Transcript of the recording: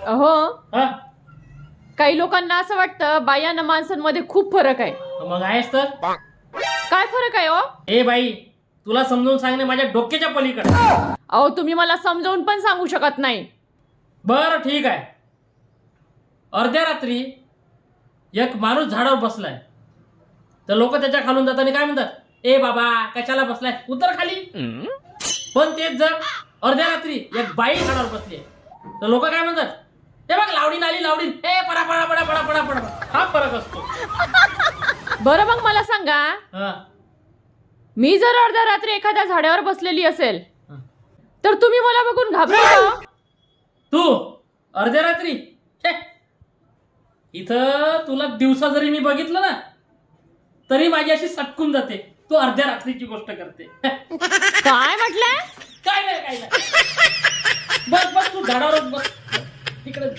अहो हा काही लोकांना असं वाटतं बाया माणसांमध्ये खूप फरक आहे. मग आहेस तर. काय फरक आहे हो? ए बाई, तुला समजून सांगणे माझ्या डोक्याच्या पलीकडे. अहो तुम्ही मला समजावून पण सांगू शकत नाही. बरं ठीक आहे. अर्ध्या रात्री एक माणूस झाडावर बसलाय, तर लोक त्याच्या खालून जाताना काय म्हणतात, ए बाबा कशाला बसलाय, उतर खाली. पण तेच जर अर्ध्या रात्री एक बाई झाडावर बसली, तर लोक काय म्हणतात, ते बघ लावडीन आली, लावडीन, ए पडा पडा पडा पडा पडा पडा. हा फरक असतो. बरं मग मला सांगा, हा मी जर अर्ध्या रात्री एखाद्या झाडावर बसलेली असेल तर तुम्ही मला बघून घाबरता? तू अर्ध्या रात्री छे, इथं तुला दिवसा जरी मी बघितलं ना तरी माझी अशी सटकून जाते. तू अर्ध्या रात्रीची गोष्ट करते. काय म्हटलंय? काय नाही काय नाही. बस बस तू झाडावरच बस तिकडे.